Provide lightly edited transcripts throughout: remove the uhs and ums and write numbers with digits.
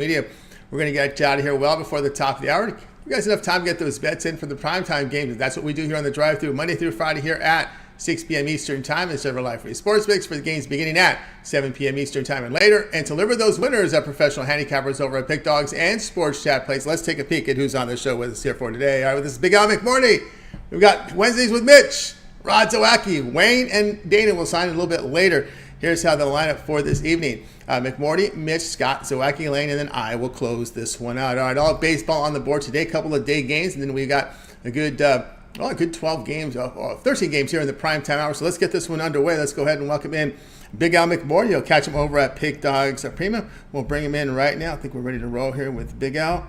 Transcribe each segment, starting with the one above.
media. We're going to get you out of here well before the top of the hour. You guys enough time to get those bets in for the primetime games. That's what we do here on the drive-thru Monday through Friday here at 6 p.m. Eastern Time. And several live free sports picks for the games beginning at 7 p.m. Eastern Time and later. And to deliver those winners are professional handicappers over at Pick Dogs and Sports Chat Plays. Let's take a peek at who's on the show with us here for today. All right, this is Big Al McMordie. We've got Wednesdays with Mitch, Rod Zawacky, Wayne, and Dana will sign a little bit later. Here's how they'll line up for this evening. McMordie, Mitch, Scott, Zawacky, Lane, and then I will close this one out. All right, all baseball on the board today. Couple of day games, and then we got a good 12 games, 13 games here in the primetime hour. So let's get this one underway. Let's go ahead and welcome in Big Al McMordie. You'll catch him over at Pick Dogs Premium. We'll bring him in right now. I think we're ready to roll here with Big Al.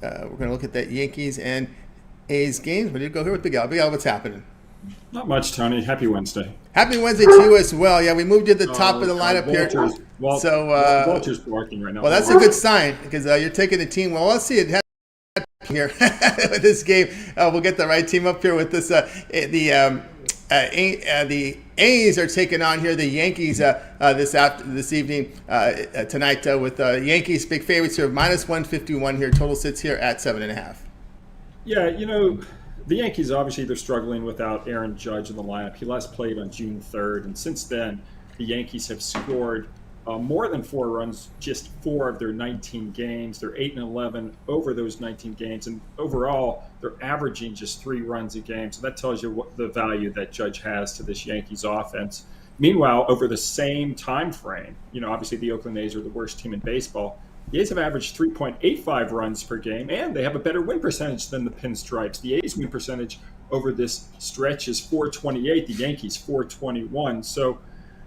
We're going to look at that Yankees and A's games. Ready to go here with Big Al. Big Al, what's happening? Not much, Tony. Happy Wednesday. Happy Wednesday to you as well. Yeah, we moved you to the top of the lineup here. Walter's barking right now. Well, that's a good sign because you're taking the team. Well, let's see it here with this game. We'll get the right team up here with this. The A's are taking on here the Yankees this evening tonight with Yankees big favorites here, minus 151 here. Total sits here at 7.5. Yeah, the Yankees, obviously, they're struggling without Aaron Judge in the lineup. He last played on June 3rd, and since then, the Yankees have scored more than 4 runs, just 4 of their 19 games. They're 8-11 over those 19 games, and overall, they're averaging just 3 runs a game. So that tells you what the value that Judge has to this Yankees offense. Meanwhile, over the same time frame, obviously the Oakland A's are the worst team in baseball. The A's have averaged 3.85 runs per game, and they have a better win percentage than the Pinstripes. The A's win percentage over this stretch is .428, the Yankees .421. So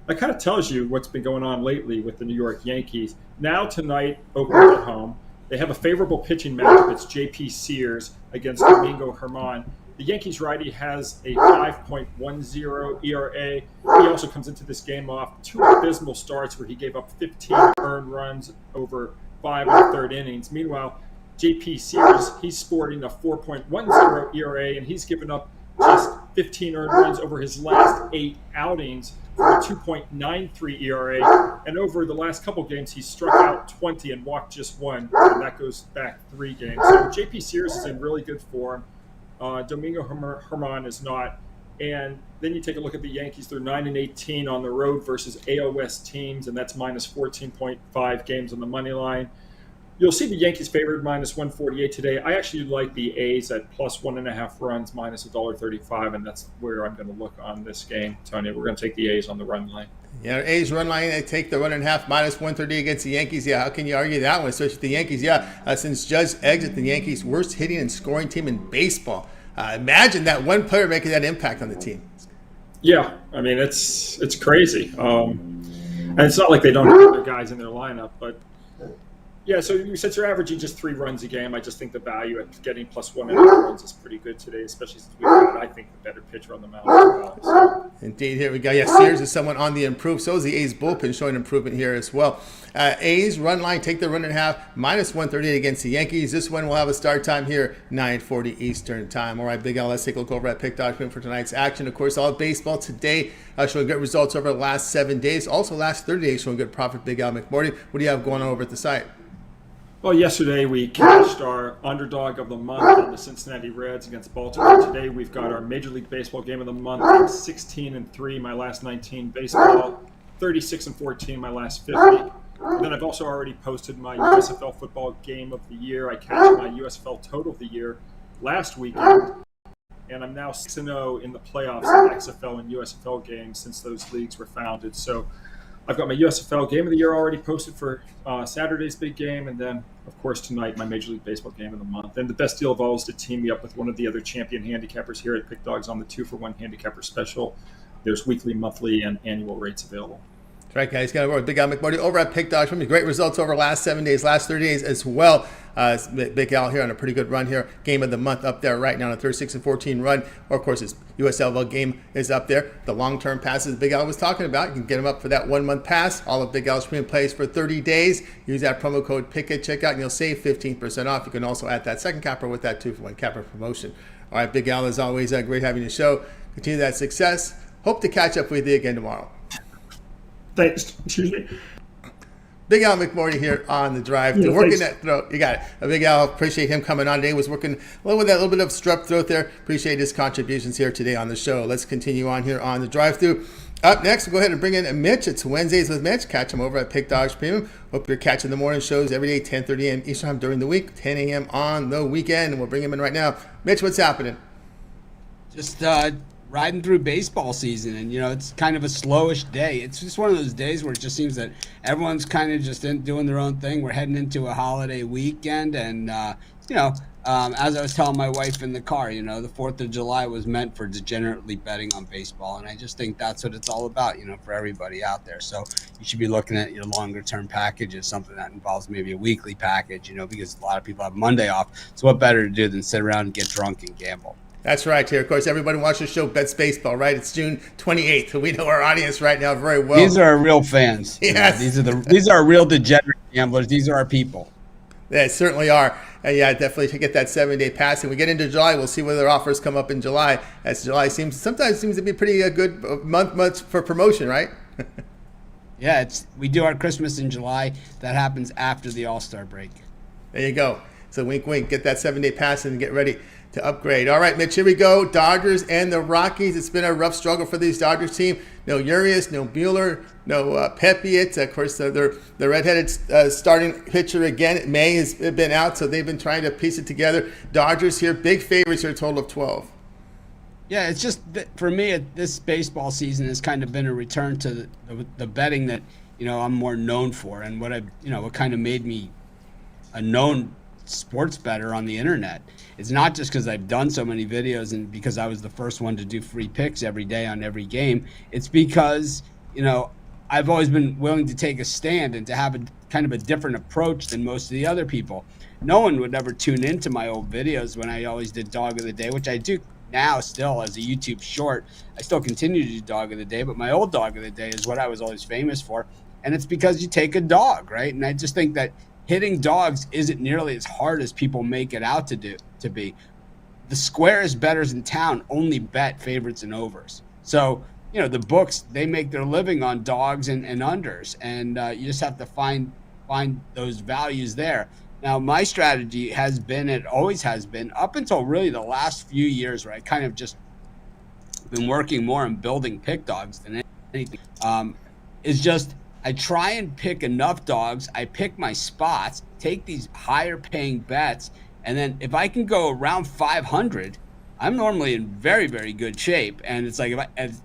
that kind of tells you what's been going on lately with the New York Yankees. Now tonight, Oakland at home. They have a favorable pitching matchup. It's J.P. Sears against Domingo Germán. The Yankees righty has a 5.10 ERA. He also comes into this game off 2 abysmal starts where he gave up 15 earned runs over 5 1/3 innings. Meanwhile, J.P. Sears, he's sporting a 4.10 ERA, and he's given up just 15 earned runs over his last 8 outings for a 2.93 ERA. And over the last couple games, he's struck out 20 and walked just 1, and that goes back 3 games. So J.P. Sears is in really good form. Domingo Germán is not. And then you take a look at the Yankees. They're 9-18 on the road versus AL West teams, and that's minus 14.5 games on the money line. You'll see the Yankees favored minus 148 today. I actually like the A's at plus 1.5 runs, minus $1.35, and that's where I'm going to look on this game, Tony. We're going to take the A's on the run line. Yeah, A's run line, they take the 1.5 minus 130 against the Yankees. Yeah, how can you argue that one, especially the Yankees? Yeah, since Judge exit the Yankees' worst hitting and scoring team in baseball. Imagine that one player making that impact on the team. Yeah, I mean, it's crazy. And it's not like they don't have other guys in their lineup, but yeah, so since you're averaging just 3 runs a game, I just think the value at getting plus 1.5 runs is pretty good today, especially since we've got, I think, the better pitcher on the mound as well. So. Indeed, here we go. Yeah, Sears is someone on the improve. So is the A's bullpen showing improvement here as well. A's run line, take the 1.5, minus 138 against the Yankees. This one will have a start time here, 9:40 Eastern Time. All right, Big Al, let's take a look over at Pick Document for tonight's action. Of course, all baseball today showing good results over the last 7 days. Also, last 30 days showing good profit. Big Al McMordie, what do you have going on over at the site? Well, yesterday we cashed our underdog of the month on the Cincinnati Reds against Baltimore. Today we've got our Major League Baseball game of the month. I'm 16-3 my last 19 baseball, 36-14 my last 50. And then I've also already posted my USFL football game of the year. I cashed my USFL total of the year last weekend, and I'm now 6-0 in the playoffs in XFL and USFL games since those leagues were founded. So I've got my USFL game of the year already posted for Saturday's big game, and then, of course, tonight, my Major League Baseball game of the month. And the best deal of all is to team me up with one of the other champion handicappers here at Pick Dogs on the 2-for-1 handicapper special. There's weekly, monthly, and annual rates available. That's right, guys. Got to work with Big Al McMordie over at Pick Dogs. Great results over the last 7 days, last 30 days as well. Big Al here on a pretty good run here. Game of the month up there right now on a 36-14 run. Or, of course, his USFL game is up there. The long-term passes Big Al was talking about, you can get him up for that 1-month pass. All of Big Al's premium plays for 30 days. Use that promo code PICK at checkout, and you'll save 15% off. You can also add that second capper with that 2-for-1 capper promotion. All right, Big Al, as always, great having you show. Continue that success. Hope to catch up with you again tomorrow. Thanks. Excuse me. Big Al McMordie here on the drive. Yeah, working thanks. that throat. You got it. A Big Al, appreciate him coming on today. Was working a little with that little bit of strep throat there. Appreciate his contributions here today on the show. Let's continue on here on the drive-through. Up next, we'll go ahead and bring in Mitch. It's Wednesdays with Mitch. Catch him over at Pick Dogs Premium. Hope you're catching the morning shows every day, 10:30 a.m. Eastern time during the week, 10 a.m. on the weekend. And we'll bring him in right now. Mitch, what's happening? Just riding through baseball season, and it's kind of a slowish day. It's just one of those days where it just seems that everyone's kind of just doing their own thing. We're heading into a holiday weekend, and as I was telling my wife in the car, the 4th of July was meant for degenerately betting on baseball, and I just think that's what it's all about, for everybody out there. So you should be looking at your longer term packages, something that involves maybe a weekly package, because a lot of people have Monday off. So what better to do than sit around and get drunk and gamble? That's right here. Of course, everybody watching the show bets baseball, right? It's June 28th. We know our audience right now very well. These are our real fans. Yes. These are real degenerate gamblers. These are our people. They certainly are. And yeah, definitely to get that 7-day pass. And we get into July, we'll see whether offers come up in July, as July sometimes seems to be pretty a good month for promotion, right? Yeah, we do our Christmas in July. That happens after the All-Star break. There you go. So wink, wink. Get that 7-day pass and get ready to upgrade. All right, Mitch, here we go. Dodgers and the Rockies. It's been a rough struggle for these Dodgers team. No Urias, no Buehler, no Pepe. Of course, the redheaded starting pitcher again. May has been out, so they've been trying to piece it together. Dodgers here, big favorites here, a total of 12. Yeah, it's just for me, this baseball season has kind of been a return to the betting that I'm more known for, and what kind of made me a known sports bettor on the internet. It's not just because I've done so many videos and because I was the first one to do free picks every day on every game. It's because I've always been willing to take a stand and to have a kind of a different approach than most of the other people. No one would ever tune into my old videos when I always did Dog of the Day, which I do now still as a YouTube short. I still continue to do Dog of the Day, but my old Dog of the Day is what I was always famous for. And it's because you take a dog, right? And I just think that hitting dogs isn't nearly as hard as people make it out to be. The squarest bettors in town only bet favorites and overs. So, the books, they make their living on dogs and unders, and you just have to find those values there. Now, my strategy has been, it always has been, up until really the last few years, where I kind of just been working more on building pick dogs than anything, is just I try and pick enough dogs. I pick my spots, take these higher paying bets, and then if I can go around 500, I'm normally in very, very good shape. And it's like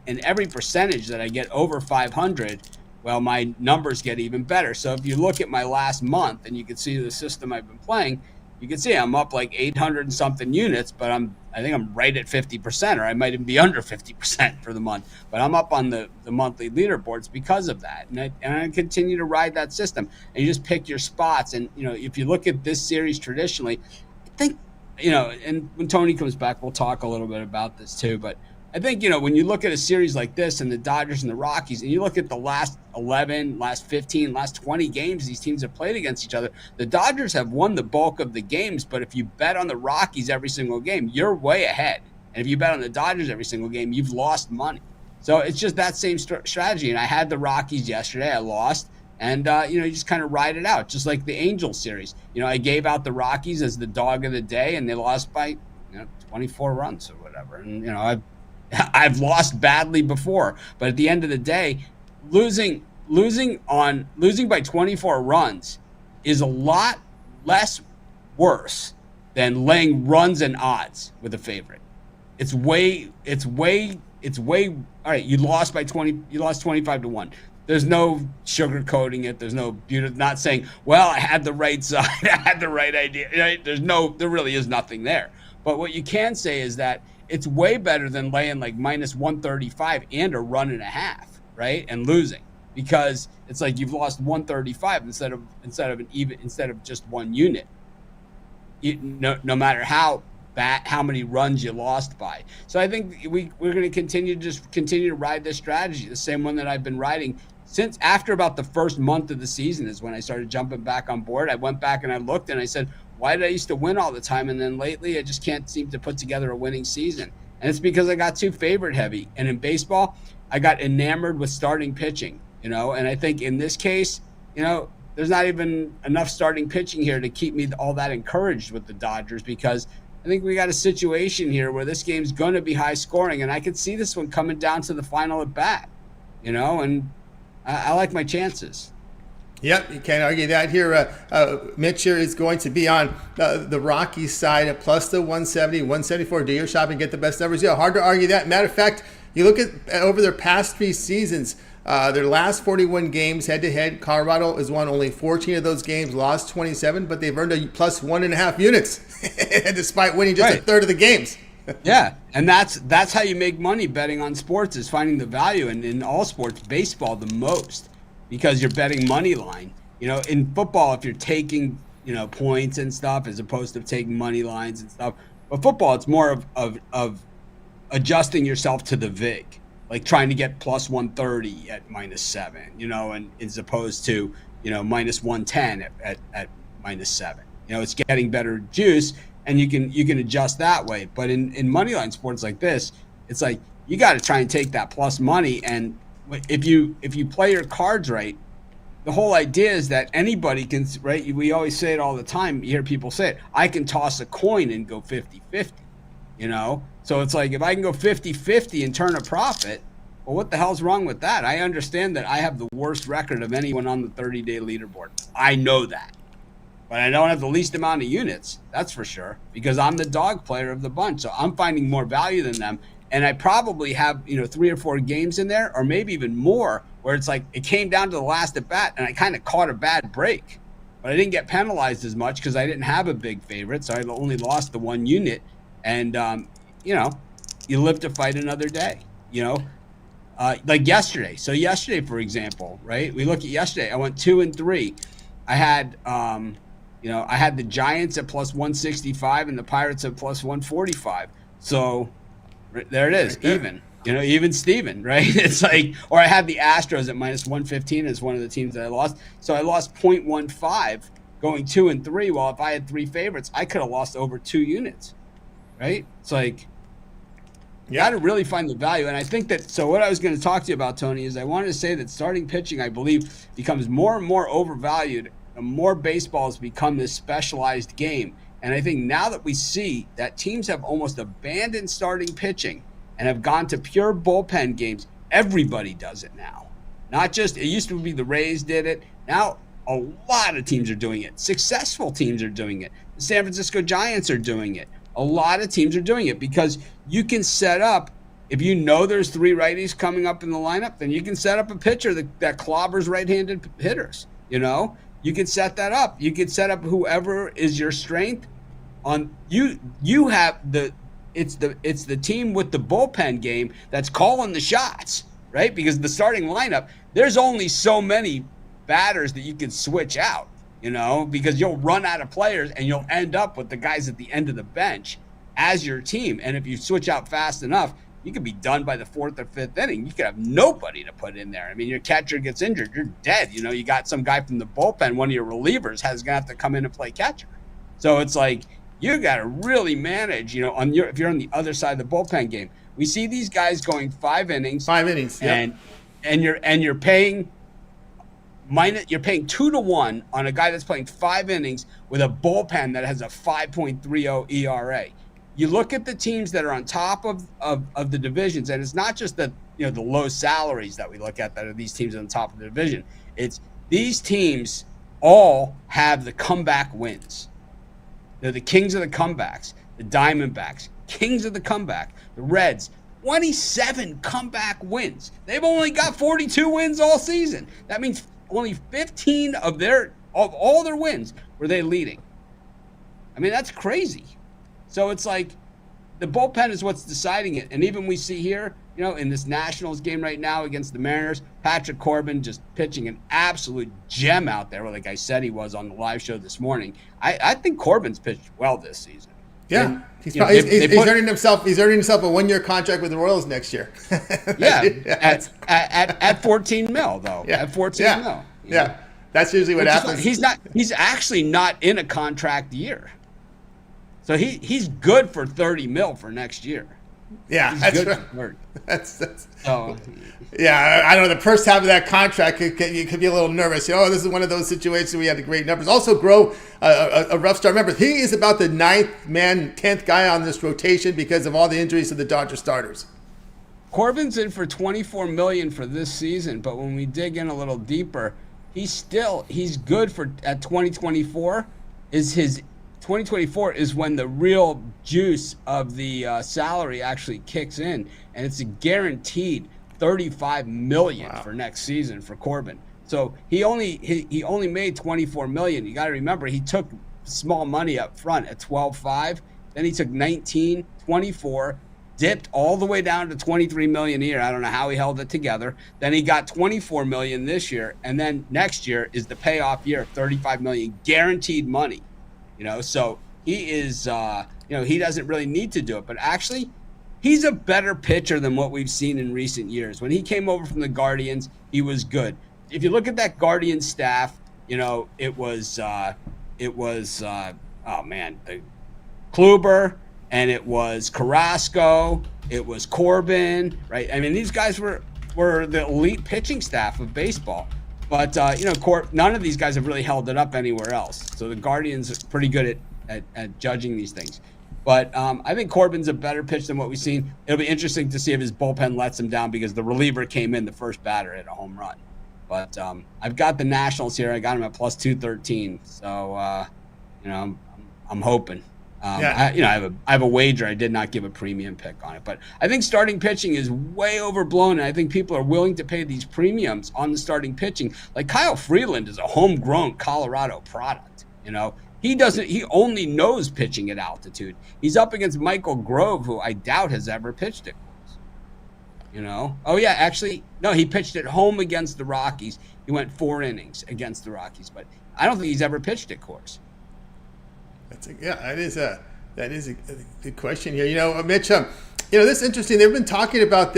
in every percentage that I get over 500, well, my numbers get even better. So if you look at my last month and you can see the system I've been playing, you can see I'm up like 800 and something units, but I think I'm right at 50%, or I might even be under 50% for the month. But I'm up on the monthly leaderboards because of that. And I continue to ride that system. And you just pick your spots. And, if you look at this series traditionally, I think, and when Tony comes back, we'll talk a little bit about this too. But I think, when you look at a series like this and the Dodgers and the Rockies, and you look at the last 11, last 15, last 20 games these teams have played against each other, the Dodgers have won the bulk of the games. But if you bet on the Rockies every single game, you're way ahead. And if you bet on the Dodgers every single game, you've lost money. So it's just that same strategy. And I had the Rockies yesterday. I lost. And, you just kind of ride it out, just like the Angels series. I gave out the Rockies as the dog of the day, and they lost by 24 runs or whatever. And, I've lost badly before, but at the end of the day, losing by 24 runs is a lot less worse than laying runs and odds with a favorite. It's way all right. You lost by 20. You lost 25-1. There's no sugarcoating it. There's no not saying, well, I had the right side. I had the right idea. Right? There really is nothing there. But what you can say is that it's way better than laying like minus 135 and a run and a half, right? And losing, because it's like you've lost 135 instead of just one unit. No matter how many runs you lost by. So I think we're going to continue to ride this strategy, the same one that I've been riding since after about the first month of the season is when I started jumping back on board. I went back and I looked and I said, why did I used to win all the time? And then lately I just can't seem to put together a winning season. And it's because I got too favorite heavy. And in baseball, I got enamored with starting pitching, and I think in this case, there's not even enough starting pitching here to keep me all that encouraged with the Dodgers, because I think we got a situation here where this game's going to be high scoring, and I could see this one coming down to the final at bat, and I like my chances. Yep, you can't argue that here. Mitch here is going to be on the Rockies side at plus the 170, 174. Do your shopping, get the best numbers. Yeah, hard to argue that. Matter of fact, you look at over their past 3 seasons, their last 41 games head-to-head, Colorado has won only 14 of those games, lost 27, but they've earned a plus 1.5 units, despite winning just a third of the games. Yeah, and that's how you make money betting on sports, is finding the value. And in all sports, baseball the most, because you're betting money line. In football, if you're taking points and stuff as opposed to taking money lines and stuff, but football, it's more of adjusting yourself to the vig, like trying to get plus 130 at -7, and as opposed to minus 110 at -7. It's getting better juice, and you can adjust that way. But in moneyline sports like this, it's like you got to try and take that plus money. And if you play your cards right, the whole idea is that anybody can, right? We always say it all the time. You hear people say it. I can toss a coin and go 50-50, So it's like, if I can go 50-50 and turn a profit, well, what the hell's wrong with that? I understand that I have the worst record of anyone on the 30-day leaderboard. I know that. But I don't have the least amount of units, that's for sure, because I'm the dog player of the bunch. So I'm finding more value than them. And I probably have, 3 or 4 games in there, or maybe even more, where it's like it came down to the last at bat and I kind of caught a bad break. But I didn't get penalized as much because I didn't have a big favorite. So I only lost the 1 unit. And, you live to fight another day, like yesterday. So yesterday, for example, right? We look at yesterday. I went 2-3. I had, I had the Giants at plus 165 and the Pirates at plus 145. So there it is, even. Even Steven, right? It's like, or I had the Astros at minus 115 as one of the teams that I lost. So I lost 0.15 going 2-3. Well, if I had 3 favorites, I could have lost over 2 units, right? It's like, you got to really find the value. And I think that, so what I was going to talk to you about, Tony, is I wanted to say that starting pitching, I believe, becomes more and more overvalued. The more baseball has become this specialized game. And I think now that we see that teams have almost abandoned starting pitching and have gone to pure bullpen games, everybody does it now. Not just, it used to be the Rays did it. Now a lot of teams are doing it. Successful teams are doing it. The San Francisco Giants are doing it. A lot of teams are doing it because you can set up, if there's 3 righties coming up in the lineup, then you can set up a pitcher that clobbers right-handed hitters. You can set that up. You can set up whoever is your strength. You have it's the team with the bullpen game that's calling the shots, right? Because the starting lineup, there's only so many batters that you can switch out, because you'll run out of players and you'll end up with the guys at the end of the bench as your team. And if you switch out fast enough, you could be done by the 4th or 5th inning. You could have nobody to put in there. I mean, your catcher gets injured, you're dead. You got some guy from the bullpen, one of your relievers is going to have to come in and play catcher. So it's like, you got to really manage, if you're on the other side of the bullpen game. We see these guys going 5 innings. 5 innings, yeah. And you're paying 2-1 on a guy that's playing 5 innings with a bullpen that has a 5.30 ERA. You look at the teams that are on top of the divisions, and it's not just the low salaries that we look at that are these teams on top of the division. It's these teams all have the comeback wins. They're the kings of the comebacks. The Diamondbacks, kings of the comeback. The Reds, 27 comeback wins. They've only got 42 wins all season. That means only 15 of all their wins were they leading. I mean, that's crazy. So it's like the bullpen is what's deciding it. And even we see here, in this Nationals game right now against the Mariners, Patrick Corbin just pitching an absolute gem out there, like I said he was on the live show this morning. I think Corbin's pitched well this season. Yeah, and, he's earning himself. He's earning himself a 1-year contract with the Royals next year. At 14 mil though. Yeah. At 14 mil. Yeah, that's usually what happens. He's actually not in a contract year. So he's good for 30 mil for next year. Yeah, He's that's good right. for third. That's So yeah. I don't know. The first half of that contract, you could be a little nervous. You know, this is one of those situations where we had the great numbers. Also, grow a rough start. Remember, he is about the 9th man, 10th guy on this rotation because of all the injuries to the Dodger starters. Corbin's in for $24 million for this season, but when we dig in a little deeper, he's good for at 2024. 2024 is when the real juice of the salary actually kicks in, and it's a guaranteed $35 million for next season for Corbin. So he only made $24 million. You got to remember, he took small money up front at 12.5, then he took 19, 24, dipped all the way down to $23 million a year. I don't know how he held it together. Then he got $24 million this year, and then next year is the payoff year, $35 million guaranteed money. You know, so he is, he doesn't really need to do it. But actually, he's a better pitcher than what we've seen in recent years. When he came over from the Guardians, he was good. If you look at that Guardian staff, it was Kluber, and it was Carrasco, it was Corbin, right? I mean, these guys were the elite pitching staff of baseball. But, none of these guys have really held it up anywhere else. So the Guardians are pretty good at judging these things. But I think Corbin's a better pitch than what we've seen. It'll be interesting to see if his bullpen lets him down because the reliever came in the first batter at a home run. But I've got the Nationals here. I got them at plus 213. So, I'm hoping. I have a wager. I did not give a premium pick on it, but I think starting pitching is way overblown, and I think people are willing to pay these premiums on the starting pitching. Like Kyle Freeland is a homegrown Colorado product. He only knows pitching at altitude. He's up against Michael Grove, who I doubt has ever pitched at course. Oh yeah, actually, no, he pitched at home against the Rockies. He went 4 innings against the Rockies, but I don't think he's ever pitched at course. That is a good question here. Mitch, this is interesting. They've been talking about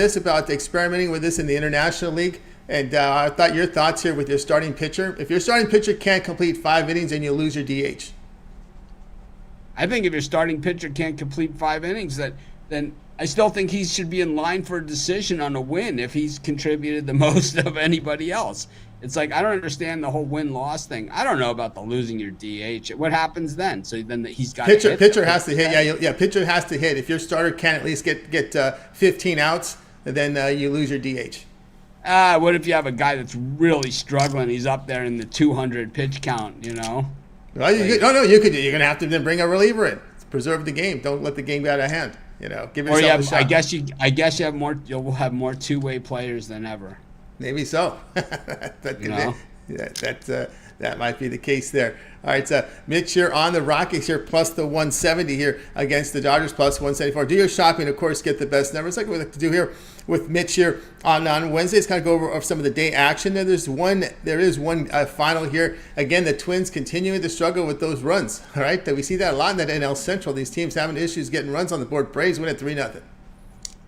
experimenting with this in the International League. And I thought your thoughts here with your starting pitcher. If your starting pitcher can't complete 5 innings, then you lose your DH. I think if your starting pitcher can't complete 5 innings, then I still think he should be in line for a decision on a win if he's contributed the most of anybody else. It's like, I don't understand the whole win-loss thing. I don't know about the losing your DH. What happens then? So then he's got pitcher has to hit. Yeah, pitcher has to hit. If your starter can't at least get 15 outs, then you lose your DH. What if you have a guy that's really struggling? He's up there in the 200 pitch count, Well, you're going to have to then bring a reliever in. Preserve the game. Don't let the game get out of hand. Give yourself a shot. I guess you'll have more two-way players than ever. Maybe so. That might be the case there. All right, Mitch here on the Rockies here, plus the 170 here against the Dodgers, plus 174. Do your shopping, of course, get the best numbers like we like to do here with Mitch here on Wednesdays. Kind of go over some of the day action. There is one final here. Again, the Twins continuing to struggle with those runs. All right, we see that a lot in that NL Central. These teams having issues getting runs on the board. Braves win at 3-0.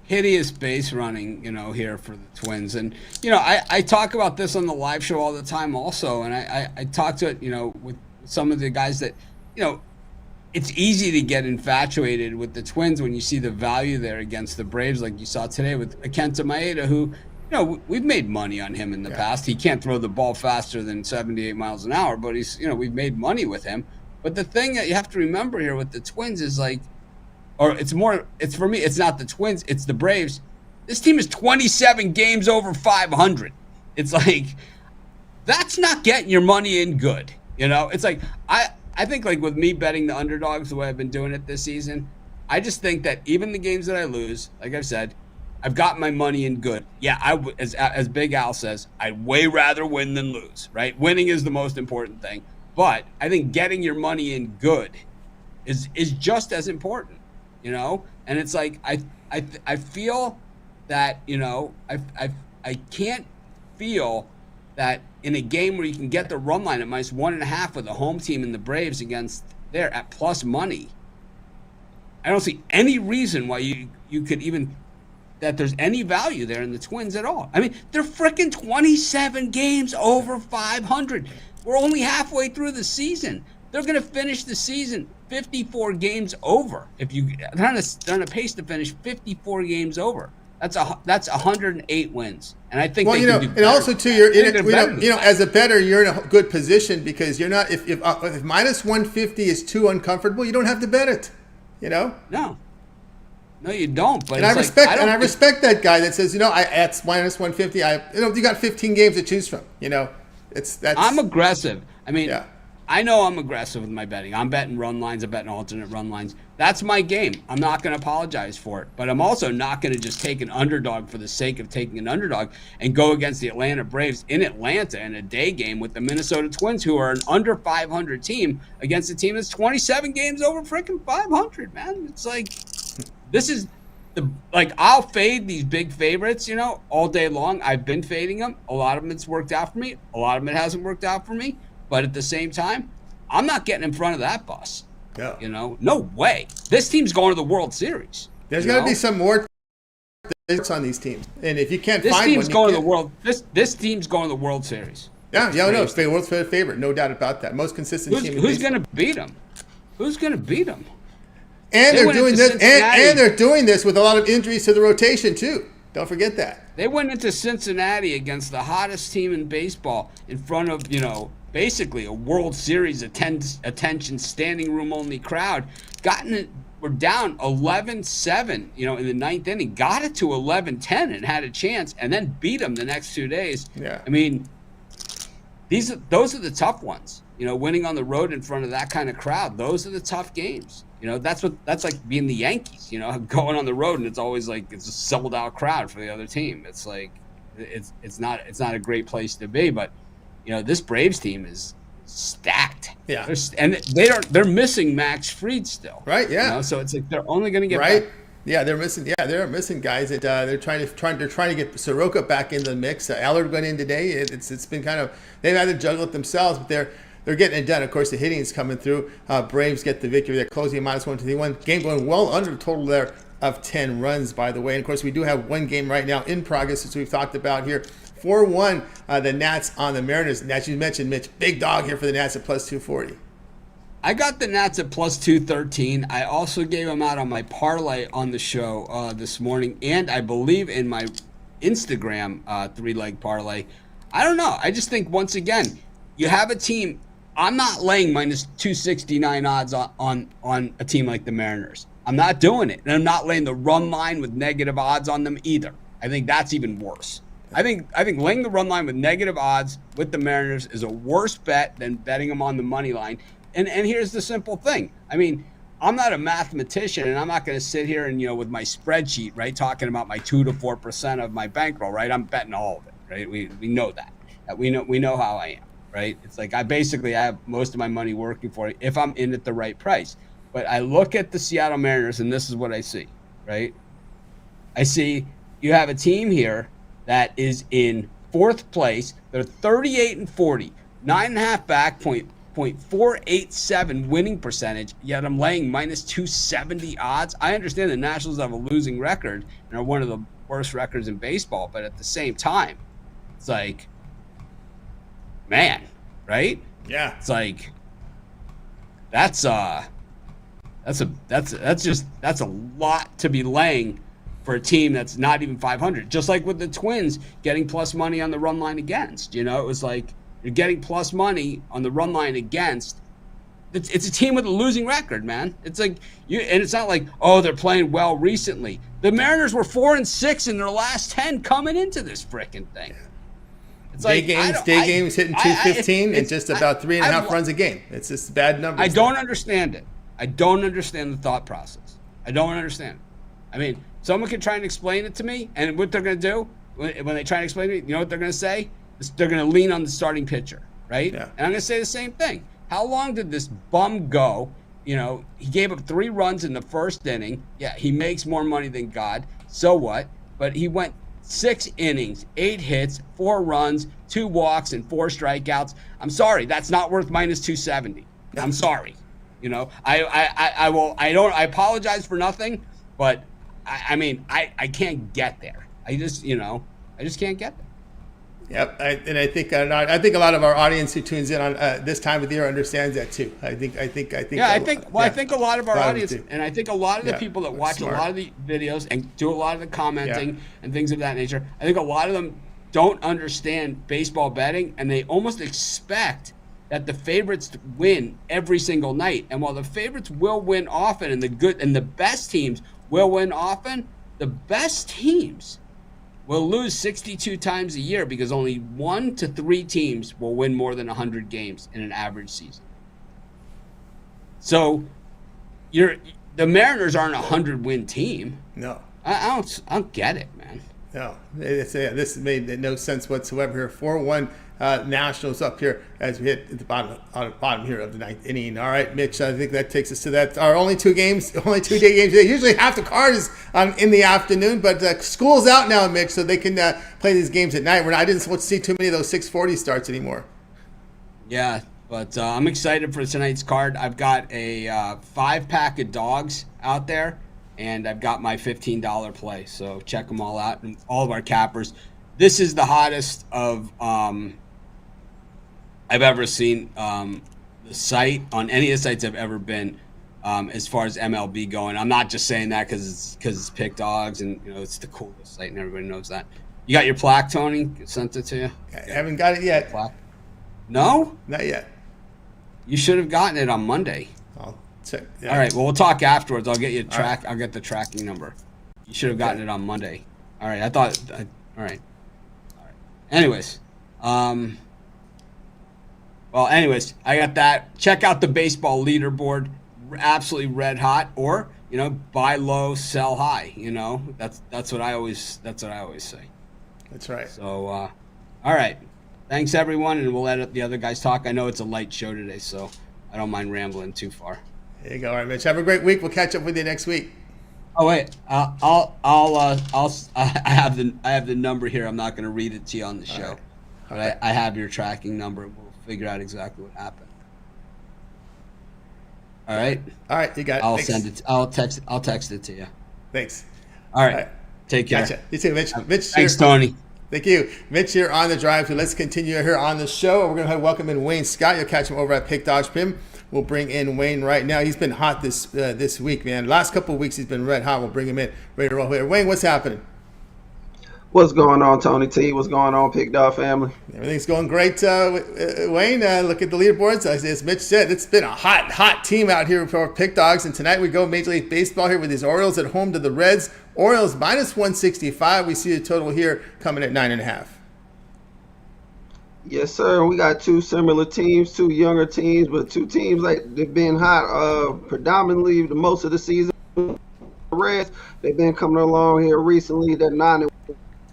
Hideous base running, here for the Twins. And, I talk about this on the live show all the time also. And I talk to it, with some of the guys that, it's easy to get infatuated with the Twins when you see the value there against the Braves, like you saw today with Kenta Maeda, who, we've made money on him in the past. He can't throw the ball faster than 78 miles an hour, but he's, we've made money with him. But the thing that you have to remember here with the Twins is it's for me, it's not the Twins, it's the Braves. This team is 27 games over 500. It's like, that's not getting your money in good. It's like, I think like with me betting the underdogs the way I've been doing it this season, I just think that even the games that I lose, like I've said, I've got my money in good. Yeah, as Big Al says, I'd way rather win than lose, right? Winning is the most important thing. But I think getting your money in good is just as important. And it's like I feel that I can't feel that in a game where you can get the run line at -1.5 with the home team and the Braves against there at plus money. I don't see any reason why you could even that there's any value there in the Twins at all. I mean, they're freaking 27 games over 500. We're only halfway through the season. They're going to finish the season 54 games over. If you they're on a pace to finish 54 games over. That's 108 wins, and I think. Well, they can do better. And also too, you're in as a bettor, you're in a good position because you're not. If minus 150 is too uncomfortable, you don't have to bet it. No, you don't. But I respect that guy that says, at minus 150, you got 15 games to choose from. I'm aggressive. I mean. Yeah. I know I'm aggressive with my betting. I'm betting run lines. I'm betting alternate run lines. That's my game. I'm not going to apologize for it. But I'm also not going to just take an underdog for the sake of taking an underdog and go against the Atlanta Braves in Atlanta in a day game with the Minnesota Twins, who are an under 500 team, against a team that's 27 games over freaking 500, man. It's like, this is I'll fade these big favorites, all day long. I've been fading them. A lot of them it's worked out for me. A lot of them it hasn't worked out for me. But at the same time, I'm not getting in front of that bus. Yeah. No way. This team's going to the World Series. There's got to be some more on these teams. And if you can't find one, this team's going to the World Series. Yeah, no, it's the world's favorite, no doubt about that. Most consistent team. Who's going to beat them? Who's going to beat them? And they're doing this, and they're doing this with a lot of injuries to the rotation too. Don't forget that. They went into Cincinnati against the hottest team in baseball in front of basically a World Series attention standing room only crowd. We're down 11-7, in the ninth inning. Got it to 11-10 and had a chance, and then beat them the next 2 days. Yeah. I mean, those are the tough ones. Winning on the road in front of that kind of crowd. Those are the tough games. That's like being the Yankees. Going on the road and it's always like it's a sold out crowd for the other team. It's like it's not a great place to be, but. This Braves team is stacked. Yeah, they're missing Max Fried still. Right. Yeah. So it's like they're only going to get right. Back. Yeah, they're missing. Yeah, they're missing guys that they're trying to get Soroka back into the mix. Allard went in today. It's been kind of they've had to juggle it themselves, but they're getting it done. Of course, the hitting is coming through. Braves get the victory. They're closing minus 121. Game going well under the total there of 10 runs, by the way. And of course, we do have one game right now in progress, as we've talked about here. 4-1, the Nats on the Mariners. And as you mentioned, Mitch, big dog here for the Nats at plus 240. I got the Nats at plus 213. I also gave them out on my parlay on the show this morning, and I believe in my Instagram 3-leg parlay. I don't know. I just think, once again, you have a team. I'm not laying minus 269 odds on a team like the Mariners. I'm not doing it. And I'm not laying the run line with negative odds on them either. I think that's even worse. I think laying the run line with negative odds with the Mariners is a worse bet than betting them on the money line. And here's the simple thing. I mean, I'm not a mathematician, and I'm not going to sit here and with my spreadsheet, right, talking about my 2 to 4% of my bankroll, right? I'm betting all of it, right? We know that. We know how I am, right? It's like I have most of my money working for it if I'm in at the right price. But I look at the Seattle Mariners, and this is what I see, right? I see you have a team here that is in fourth place. They're 38-40, 9.5 back, .487 winning percentage, yet I'm laying minus 270 odds. I understand the Nationals have a losing record and are one of the worst records in baseball, but at the same time, it's like, man, right? Yeah. It's like that's a lot to be laying for a team that's not even 500. Just like with the Twins getting plus money on the run line against. It was like you're getting plus money on the run line against. It's a team with a losing record, man. It's like and it's not like, oh, they're playing well recently. The Mariners were 4-6 in their last 10 coming into this freaking thing. It's day games hitting 215 and just about 3.5 runs a game. It's just bad numbers. I don't understand it. I don't understand the thought process. I don't understand it. I mean, someone can try and explain it to me, and what they're going to do when they try and explain it, you know what they're going to say? They're going to lean on the starting pitcher, right? Yeah. And I'm going to say the same thing. How long did this bum go? He gave up 3 runs in the first inning. Yeah, he makes more money than God. So what? But he went 6 innings, 8 hits, 4 runs, 2 walks, and 4 strikeouts. I'm sorry, that's not worth minus 270. I'm sorry. I apologize for nothing, but I can't get there. I just can't get there. Yep, I think a lot of our audience who tunes in on this time of the year understands that too. I think. Yeah, I think a lot of our audience, and I think a lot of the people that watch smart. a lot of the videos and do a lot of the commenting and things of that nature, I think a lot of them don't understand baseball betting, and they almost expect that the favorites win every single night. And while the favorites will win often, and the best teams will win often, the best teams will lose 62 times a year because only 1 to 3 teams will win more than 100 games in an average season. So, the Mariners aren't a 100-win team. No, I don't get it, man. no. This made no sense whatsoever here. 4-1 Nationals up here as we hit at the bottom here of the ninth inning. All right, Mitch, I think that takes us to that. Our only 2 day games. Usually half the card is in the afternoon, but school's out now, Mitch, so they can play these games at night. I didn't want to see too many of those 6:40 starts anymore. Yeah, but I'm excited for tonight's card. I've got a 5-pack of dogs out there, and I've got my $15 play. So check them all out, and all of our cappers. This is the hottest of I've ever seen the site on any of the sites I've ever been as far as MLB going. I'm not just saying that because it's Pick Dogs and it's the coolest site and everybody knows that. You got your plaque, Tony? Sent it to you? I haven't got it yet. Plaque? No? Not yet. You should have gotten it on Monday. I'll check. Yeah. All right. Well, we'll talk afterwards. I'll get you I'll get the tracking number. You should have gotten it on Monday. All right. All right. Anyways, I got that. Check out the baseball leaderboard. Absolutely red hot. Or buy low, sell high. That's what I always say. That's right. So, all right. Thanks everyone, and we'll let the other guys talk. I know it's a light show today, so I don't mind rambling too far. There you go. All right, Mitch. Have a great week. We'll catch up with you next week. Oh wait, I have the number here. I'm not going to read it to you on the show, but I have your tracking number. We'll figure out exactly what happened. All right. All right, you got it. I'll send it. I'll text it to you. Thanks. All right. Take care. Gotcha. You too, Mitch. Mitch. Thanks, Tony. Thank you. Mitch here on the drive. So let's continue here on the show. We're going to welcome in Wayne Scott. You'll catch him over at Pick Dodge Pim. We'll bring in Wayne right now. He's been hot this week, man. Last couple of weeks he's been red hot. We'll bring him in. Ready to roll here. Wayne, what's happening? What's going on, Tony T? What's going on, Pick Dog family? Everything's going great, Wayne. Look at the leaderboards. As Mitch said, it's been a hot team out here for Pick Dogs. And tonight we go Major League Baseball here with these Orioles at home to the Reds. Orioles minus 165. We see the total here coming at 9.5. Yes, sir. We got 2 similar teams, 2 younger teams, but 2 teams like they've been hot predominantly the most of the season. The Reds, they've been coming along here recently. They're 9-1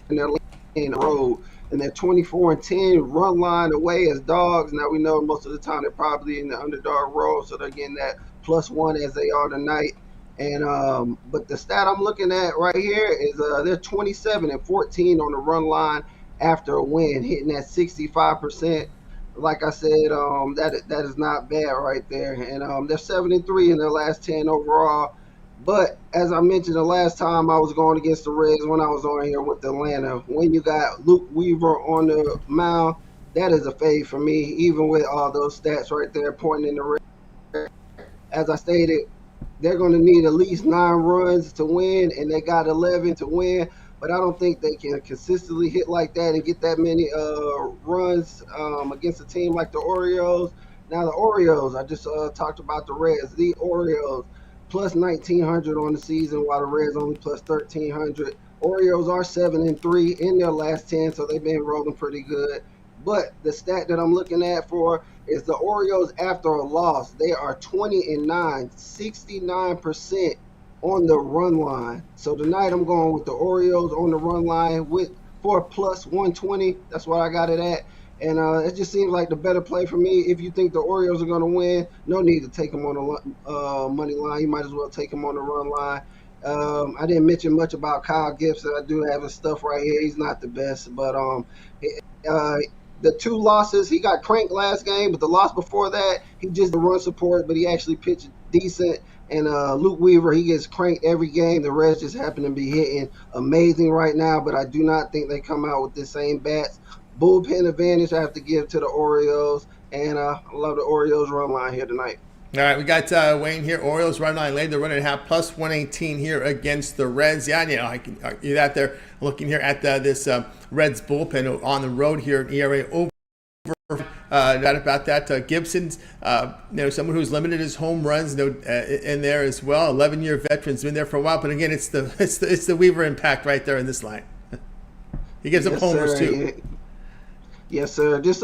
in their in the road, and they're 24-10 run line away as dogs. Now we know most of the time they're probably in the underdog role, so they're getting that +1 as they are tonight. And but the stat I'm looking at right here is they're 27-14 on the run line after a win, hitting at 65%. Like I said, that is not bad right there. And they're 7-3 in their last 10 overall. But as I mentioned the last time I was going against the Reds when I was on here with Atlanta, when you got Luke Weaver on the mound, that is a fade for me, even with all those stats right there pointing in the Reds. As I stated, they're going to need at least 9 runs to win, and they got 11 to win. But I don't think they can consistently hit like that and get that many runs against a team like the Orioles. Now the Orioles, I just talked about the Reds. The Orioles plus 1,900 on the season, while the Reds only plus 1,300. Orioles are 7-3 in their last 10, so they've been rolling pretty good. But the stat that I'm looking at for is the Orioles after a loss. They are 20-9, 69% on the run line. So tonight I'm going with the Orioles on the run line for plus 120. That's what I got it at. And it just seems like the better play for me. If you think the Orioles are going to win, no need to take them on the money line. You might as well take them on the run line. I didn't mention much about Kyle Gibson. I do have his stuff right here. He's not the best. But the 2 losses, he got cranked last game. But the loss before that, he just the run support. But he actually pitched decent. And Luke Weaver, he gets cranked every game. The Reds just happen to be hitting amazing right now. But I do not think they come out with the same bats bullpen advantage I have to give to the Orioles, and I love the Orioles run line here tonight. All right, we got Wayne here. Orioles run line laid the 1.5 plus 118 here against the Reds. Yeah, you know, I can argue that there. Looking here at this Reds bullpen on the road here, an ERA over. Not about that. Gibson's, someone who's limited his home runs, in there as well. 11-year veteran's been there for a while, but again, it's the Weaver impact right there in this line. He gives up homers too. Yes, sir. Just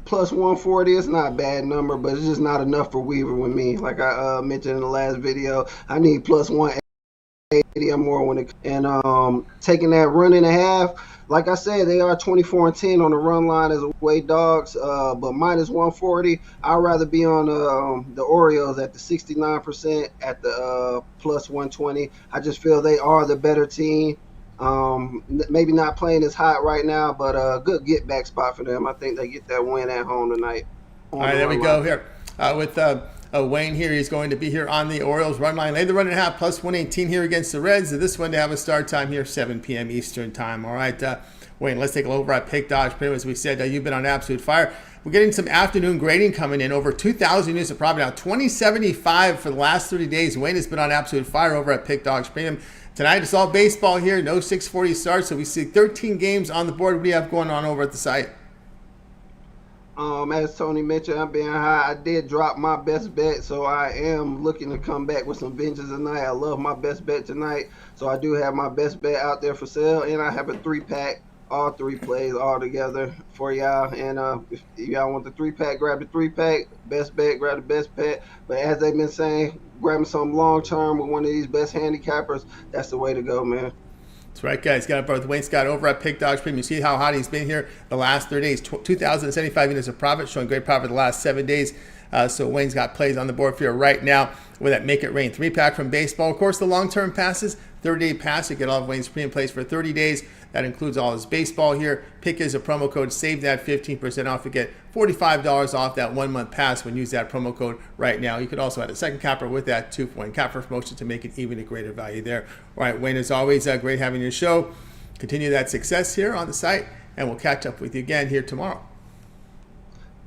plus 140 is not a bad number, but it's just not enough for Weaver with me. Like I mentioned in the last video, I need plus 180 or more and taking that run and a half. Like I said, they are 24-10 on the run line as away dogs, but minus 140. I'd rather be on the Orioles at the 69% at the plus 120. I just feel they are the better team. Maybe not playing as hot right now, but a good get back spot for them. I think they get that win at home tonight. All right, there we go here with Wayne here. He's going to be here on the Orioles run line. Laid the 1.5 plus 118 here against the Reds. This one to have a start time here, 7 p.m. Eastern time. All right, Wayne, let's take a look over at Pick Dodge. Pretty much as we said, you've been on absolute fire. We're getting some afternoon grading coming in. Over 2,000 units of property now. 2075 for the last 30 days. Wayne has been on absolute fire over at Pick Dodge Premium. Tonight it's all baseball here. No 6:40 starts. So we see 13 games on the board. What do you have going on over at the site? As Tony mentioned, I'm being high. I did drop my best bet, so I am looking to come back with some vengeance tonight. I love my best bet tonight, so I do have my best bet out there for sale, and I have a 3-pack, all 3 plays all together for y'all. And if y'all want the 3-pack, grab the 3-pack. Best bet, grab the best bet. But as they've been saying, grabbing some long term with one of these best handicappers, that's the way to go, man. That's right, guys. Got up with Wayne Scott over at Pick Dodge Premium. You see how hot he's been here the last 30 days. 2,075 units of profit, showing great profit the last 7 days. So Wayne's got plays on the board for you right now with that Make It Rain 3-pack from baseball. Of course, the long-term passes, 30-day pass. You get all of Wayne's premium plays for 30 days. That includes all his baseball here. Pick is a promo code. Save that 15% off. You get $45 off that 1-month pass when you use that promo code right now. You could also add a second capper with that 2-point capper promotion to make it even a greater value there. All right, Wayne, as always, great having your show. Continue that success here on the site, and we'll catch up with you again here tomorrow.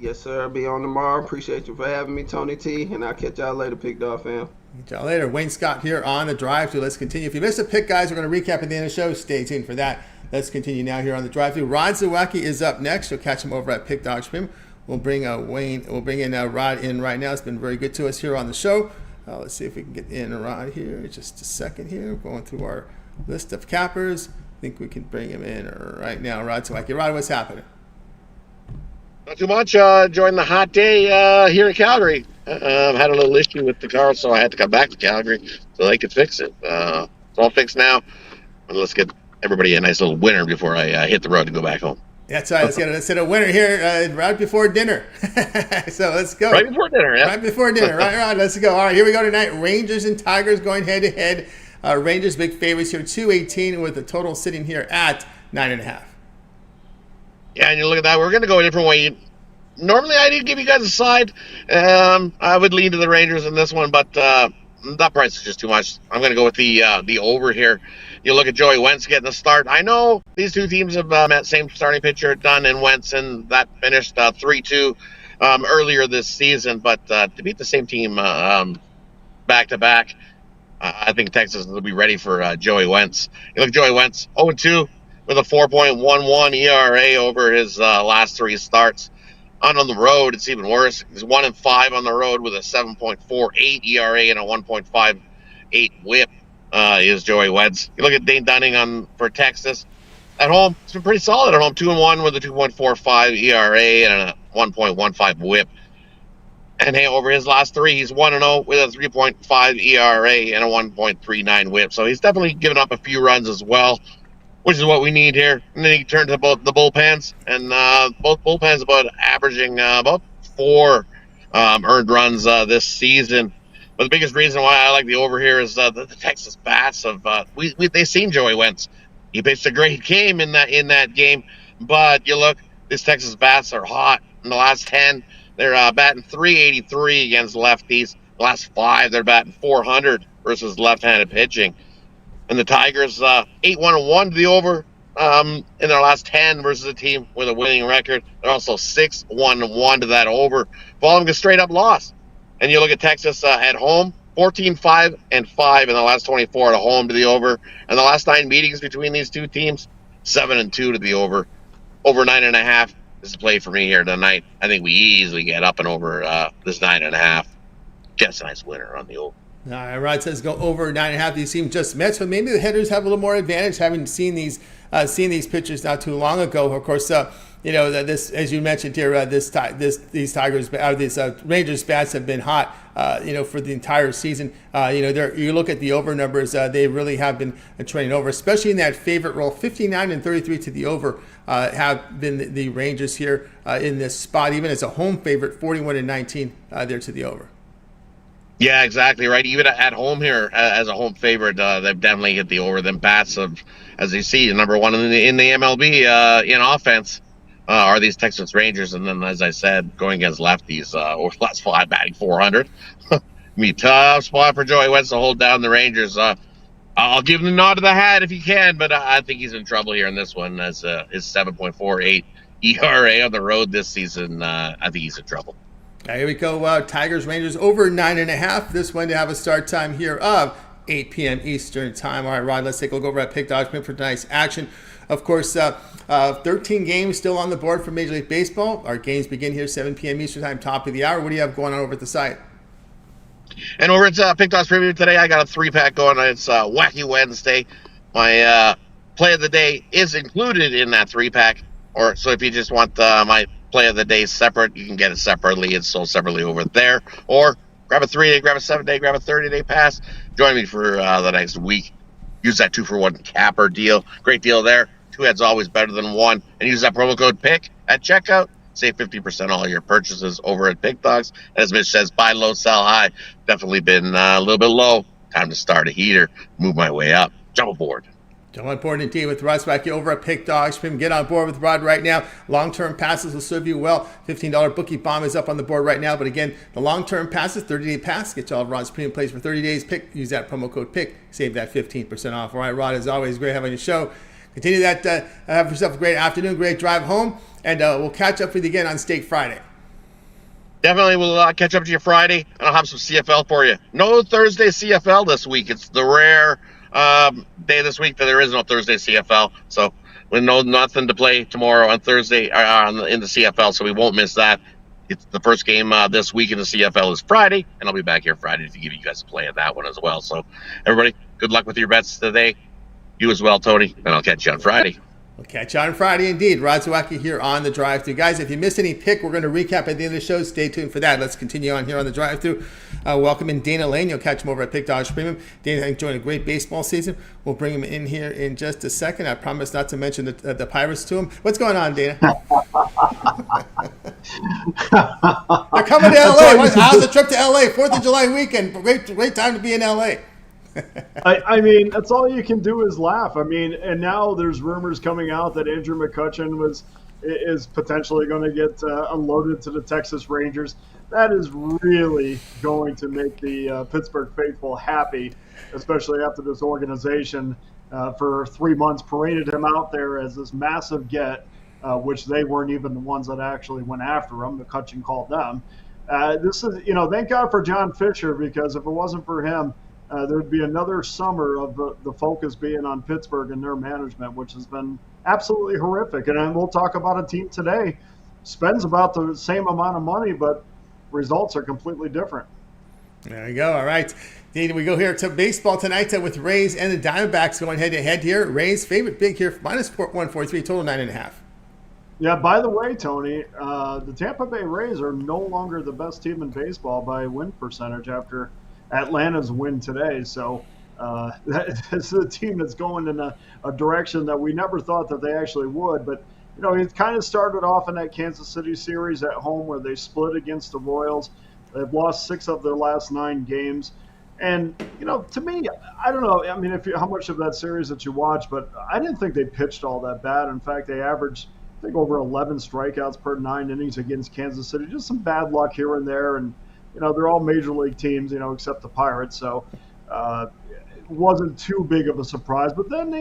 Yes, sir. I'll be on tomorrow. Appreciate you for having me, Tony T. And I'll catch y'all later, Pick Dog fam. Catch y'all later. Wayne Scott here on the drive-thru. Let's continue. If you missed a pick, guys, we're going to recap at the end of the show. Stay tuned for that. Let's continue now here on the drive-thru. Rod Zawacky is up next. You'll catch him over at Pick Dog Premium. We'll bring Wayne. We'll bring in Rod in right now. It's been very good to us here on the show. Let's see if we can get in Rod here. Just a second here. Going through our list of cappers. I think we can bring him in right now. Rod Zawacky. Rod, what's happening? Not too much. Enjoying the hot day here in Calgary. Had a little issue with the car, so I had to come back to Calgary so they could fix it. It's all fixed now. And let's get everybody a nice little winner before I hit the road to go back home. That's right. Let's get a winner here right before dinner. So let's go. Right before dinner, yeah. Right before dinner. Right, Rod. Let's go. All right, here we go tonight. Rangers and Tigers going head-to-head. Rangers big favorites here, 218 with the total sitting here at 9.5. Yeah, and you look at that. We're going to go a different way. Normally, I didn't give you guys a side. I would lean to the Rangers in this one, but that price is just too much. I'm going to go with the over here. You look at Joey Wentz getting the start. I know these two teams have met same starting pitcher, Dunn and Wentz, and that finished 3-2 earlier this season. But to beat the same team back-to-back, I think Texas will be ready for Joey Wentz. You look at Joey Wentz, 0-2 with a 4.11 ERA over his last 3 starts. On the road, it's even worse. He's 1-5 on the road with a 7.48 ERA and a 1.58 WHIP. Is Joey Wentz. You look at Dane Dunning for Texas. At home, it's been pretty solid at home. 2-1 with a 2.45 ERA and a 1.15 WHIP. And hey, over his last 3, he's 1-0 with a 3.5 ERA and a 1.39 WHIP. So he's definitely given up a few runs as well, which is what we need here. And then you turn to both the bullpens, and both bullpens about averaging about 4 earned runs this season. But the biggest reason why I like the over here is the Texas bats of they've seen Joey Wentz. He pitched a great game in that game, but you look, these Texas bats are hot. In the last 10, they're batting 383 against lefties. The last 5, they're batting 400 versus left-handed pitching. And the Tigers 8-1-1 to the over. in their last 10 versus a team with a winning record. They're also 6-1-1 to that over, following a straight up loss. And you look at Texas at home, 14-5-5 in the last 24 at home to the over. And the last 9 meetings between these two teams, 7-2 to the over. Over 9.5 is the play for me here tonight. I think we easily get up and over this 9.5. Just a nice winner on the over. All right, Rod says go over 9.5. These seem just met, so maybe the hitters have a little more advantage, having seen these pitchers not too long ago. Of course, this, as you mentioned here, these Rangers bats have been hot, for the entire season. You look at the over numbers, they really have been trending over, especially in that favorite role. 59-33 to the over have been the Rangers here in this spot, even as a home favorite. 41-19 there to the over. Yeah, exactly right. Even at home here, as a home favorite, they've definitely hit the over. Them bats of, as you see, number one in the MLB in offense are these Texas Rangers. And then, as I said, going against lefties, over the last 5 batting 400. Be tough spot for Joey Wentz to hold down the Rangers. I'll give him the nod of the hat if he can, but I think he's in trouble here in this one as his 7.48 ERA on the road this season. I think he's in trouble. Here we go. Tigers, Rangers over 9.5. This one to have a start time here of 8 p.m. Eastern time. All right, Rod, let's take a look over at Pick Dodge for tonight's action. Of course, 13 games still on the board for Major League Baseball. Our games begin here 7 p.m. Eastern time, top of the hour. What do you have going on over at the site? And over at Pick Dodge Preview today, I got a 3-pack going. It's Wacky Wednesday. My play of the day is included in that 3-pack. So if you just want my play of the day separate, you can get it separately. It's sold separately over there. Or grab a 3-day, grab a 7-day, grab a 30-day pass. Join me for the next week. Use that 2-for-1 capper deal. Great deal there. 2 heads always better than 1. And use that promo code PICK at checkout. Save 50% all your purchases over at Pick Dogs. As Mitch says, buy low, sell high. Definitely been a little bit low. Time to start a heater. Move my way up. Jump aboard. Jump on board indeed with Rod Zawacky over at Pick Dogs. Get on board with Rod right now. Long-term passes will serve you well. $15 bookie bomb is up on the board right now. But again, the long-term passes, 30-day pass, get you all of Rod's premium plays for 30 days. Use that promo code PICK. Save that 15% off. All right, Rod, as always, great having you show. Continue that. Have yourself a great afternoon, great drive home. And we'll catch up with you again on Steak Friday. Definitely we'll catch up to you Friday, and I'll have some CFL for you. No Thursday CFL this week. It's the rare day this week that there is no Thursday CFL. So we know nothing to play tomorrow on Thursday in the CFL, so we won't miss that. It's the first game this week in the CFL is Friday, and I'll be back here Friday to give you guys a play of that one as well. So everybody, good luck with your bets today. You as well, Tony, and I'll catch you on Friday. We'll catch you on Friday indeed. Rod Zawacky here on the drive-thru. Guys, if you missed any pick, we're going to recap at the end of the show. Stay tuned for that. Let's continue on here on the drive-thru. Welcome in Dana Lane. You'll catch him over at Pick Dodge Premium. Dana enjoying a great baseball season. We'll bring him in here in just a second. I promise not to mention the Pirates to him. What's going on, Dana? They're coming to L.A. How's the trip to L.A.? 4th of July weekend. Great time to be in L.A. I mean, that's all you can do is laugh. I mean, and now there's rumors coming out that Andrew McCutchen is potentially going to get unloaded to the Texas Rangers. That is really going to make the Pittsburgh faithful happy, especially after this organization for 3 months paraded him out there as this massive get, which they weren't even the ones that actually went after him. McCutchen called them. This is, thank God for John Fisher, because if it wasn't for him, there would be another summer of the focus being on Pittsburgh and their management, which has been absolutely horrific. And then we'll talk about a team today spends about the same amount of money, but results are completely different. There you go. All right. We go here to baseball tonight with Rays and the Diamondbacks going head-to-head here. Rays favorite big here, minus 143, total 9.5. Yeah, by the way, Tony, the Tampa Bay Rays are no longer the best team in baseball by win percentage after Atlanta's win today. So this is a team that's going in a direction that we never thought that they actually would. But, it kind of started off in that Kansas City series at home where they split against the Royals. They've lost 6 of their last 9 games. And, to me, I don't know, I mean, how much of that series that you watch, but I didn't think they pitched all that bad. In fact, they averaged, I think, over 11 strikeouts per 9 innings against Kansas City. Just some bad luck here and there. And, they're all major league teams, except the Pirates. So wasn't too big of a surprise. But then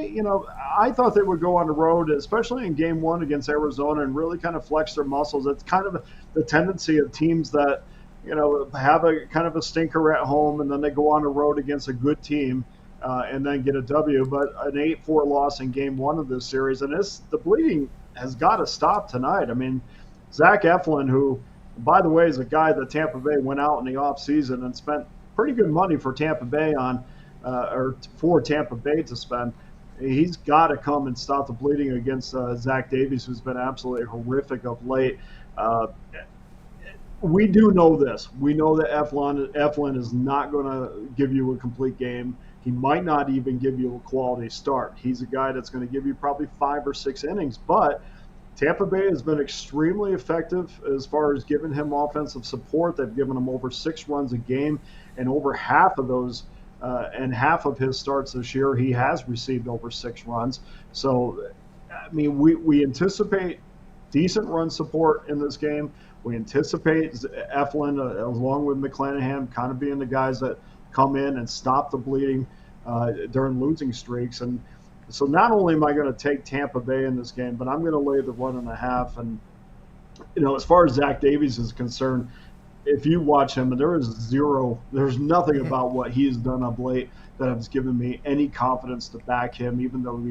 I thought they would go on the road, especially in Game 1 against Arizona, and really kind of flex their muscles. It's kind of the tendency of teams that have a kind of a stinker at home, and then they go on the road against a good team and then get a W. But an 8-4 loss in Game 1 of this series, and the bleeding has got to stop tonight. I mean, Zach Eflin, who, by the way, is a guy that Tampa Bay went out in the offseason and spent pretty good money for Tampa Bay for Tampa Bay to spend. He's got to come and stop the bleeding against Zach Davies, who's been absolutely horrific of late. We do know this. We know that Eflin is not going to give you a complete game. He might not even give you a quality start. He's a guy that's going to give you probably 5 or 6 innings, but Tampa Bay has been extremely effective as far as giving him offensive support. They've given him over 6 runs a game, and over half of those and half of his starts this year, he has received over 6 runs. So, I mean, we anticipate decent run support in this game. We anticipate Eflin, along with McClanahan, kind of being the guys that come in and stop the bleeding during losing streaks. And so not only am I going to take Tampa Bay in this game, but I'm going to lay the 1.5. And, as far as Zach Davies is concerned, if you watch him, there's nothing about what he has done of late that has given me any confidence to back him, even though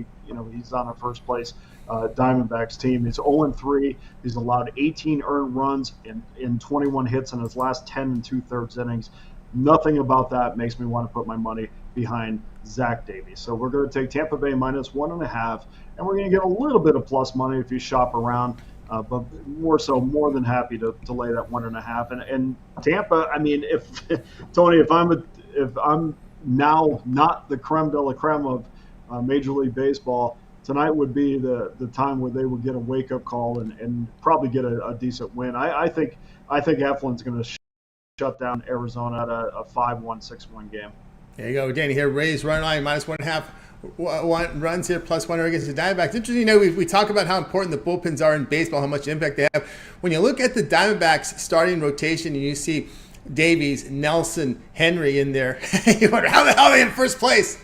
he's on a first place Diamondbacks team. He's 0-3. He's allowed 18 earned runs in 21 hits in his last 10 2/3 innings. Nothing about that makes me want to put my money behind Zach Davies. So we're going to take Tampa Bay minus 1.5, and we're going to get a little bit of plus money if you shop around. But more than happy to lay that 1.5. And Tampa, I mean, if Tony, if I'm now not the creme de la creme of Major League Baseball, tonight would be the time where they would get a wake up call and probably get a decent win. I think Eflin's going to shut down Arizona at a 5-1, 6-1 game. There you go, Danny. Here, Rays run line minus 1.5. Runs here, plus 1 against the Diamondbacks. Interesting, we talk about how important the bullpens are in baseball, how much impact they have. When you look at the Diamondbacks starting rotation and you see Davies, Nelson, Henry in there, you wonder how the hell are they in first place?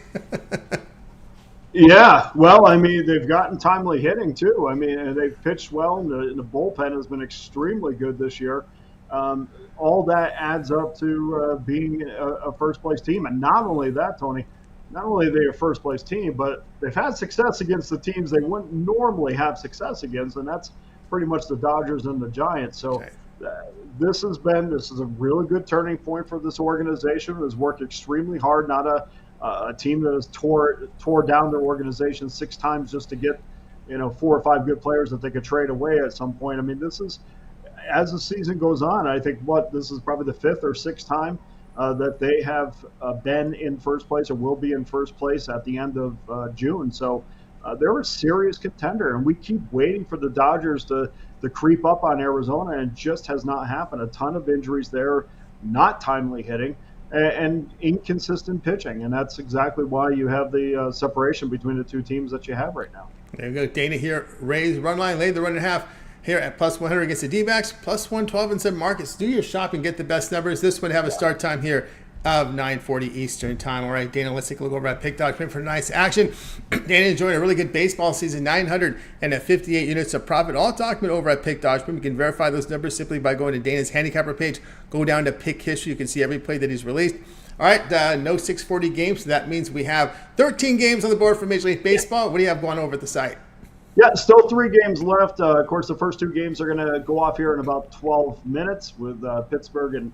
Yeah, well, I mean, they've gotten timely hitting too. I mean, they've pitched well, and the bullpen has been extremely good this year. All that adds up to being a first place team. And not only that, Tony, not only are they a first place team, but they've had success against the teams they wouldn't normally have success against, and that's pretty much the Dodgers and the Giants. So this is a really good turning point for this organization. It has worked extremely hard, not a team that has tore down their organization 6 times just to get 4 or 5 good players that they could trade away at some point. I mean, this is, as the season goes on, I think this is probably the 5th or 6th time that they have been in first place or will be in first place at the end of June. So they're a serious contender, and we keep waiting for the Dodgers to creep up on Arizona, and it just has not happened. A ton of injuries there, not timely hitting, and inconsistent pitching, and that's exactly why you have the separation between the two teams that you have right now. There you go, Dana here. Rays run line, laid the 1.5. Here at plus 100 against the D-backs, plus 112 in some markets. Do your shopping, get the best numbers. This would have a start time here of 9:40 Eastern time. All right, Dana, let's take a look over at Pick.com for nice action. Dana enjoyed a really good baseball season, 958 units of profit. All document over at Pick.com. You can verify those numbers simply by going to Dana's handicapper page. Go down to Pick History. You can see every play that he's released. All right, no 640 games, so that means we have 13 games on the board for Major League Baseball. What do you have going over at the site? Yeah, still 3 games left. Of course, the first 2 games are going to go off here in about 12 minutes with Pittsburgh and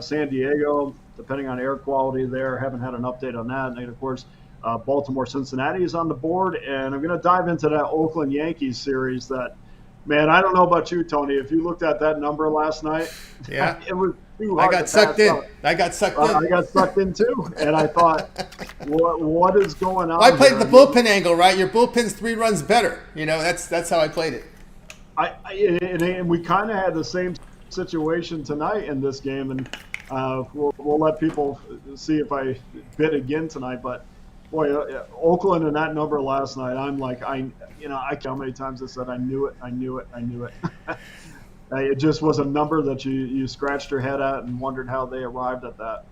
San Diego, depending on air quality there. Haven't had an update on that. And then, of course, Baltimore, Cincinnati is on the board. And I'm going to dive into that Oakland Yankees series that, man, I don't know about you, Tony. If you looked at that number last night, yeah, it was too hard. I got sucked in. I got sucked in too. And I thought, what is going on? Well, I played the bullpen angle, right? Your bullpen's 3 runs better. That's how I played it. And we kind of had the same situation tonight in this game, and we'll let people see if I bid again tonight. But boy, Oakland and that number last night, I'm like, I count how many times I said I knew it. It just was a number that you scratched your head at and wondered how they arrived at that.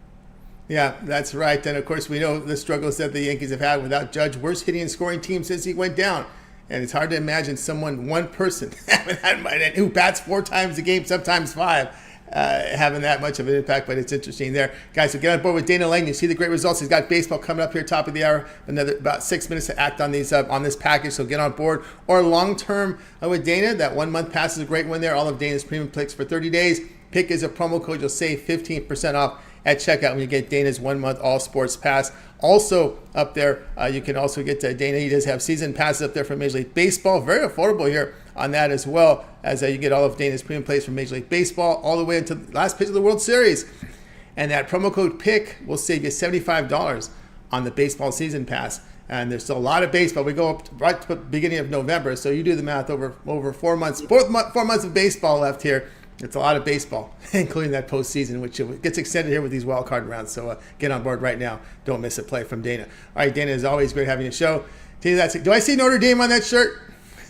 Yeah, that's right. And of course, we know the struggles that the Yankees have had without Judge, worst hitting and scoring team since he went down. And it's hard to imagine one person who bats 4 times a game, sometimes 5, having that much of an impact. But it's interesting there. Guys, so get on board with Dana Lang. You see the great results. He's got baseball coming up here, top of the hour. Another about 6 minutes to act on these on this package. So get on board. Or long-term with Dana. That 1 month pass is a great one there. All of Dana's premium picks for 30 days. Pick is a promo code. You'll save 15% off at checkout when you get Dana's 1 month all sports pass. Also up there, you can also get Dana. He does have season passes up there for Major League Baseball. Very affordable here on that as well, as you get all of Dana's premium plays from Major League Baseball all the way into the last pitch of the World Series. And that promo code PICK will save you $75 on the baseball season pass. And there's still a lot of baseball. We go up right to the beginning of November, so you do the math over 4 months. 4 months of baseball left here. It's a lot of baseball, including that postseason, which gets extended here with these wild card rounds. So get on board right now. Don't miss a play from Dana. All right, Dana, is always great having a show. Do I see Notre Dame on that shirt?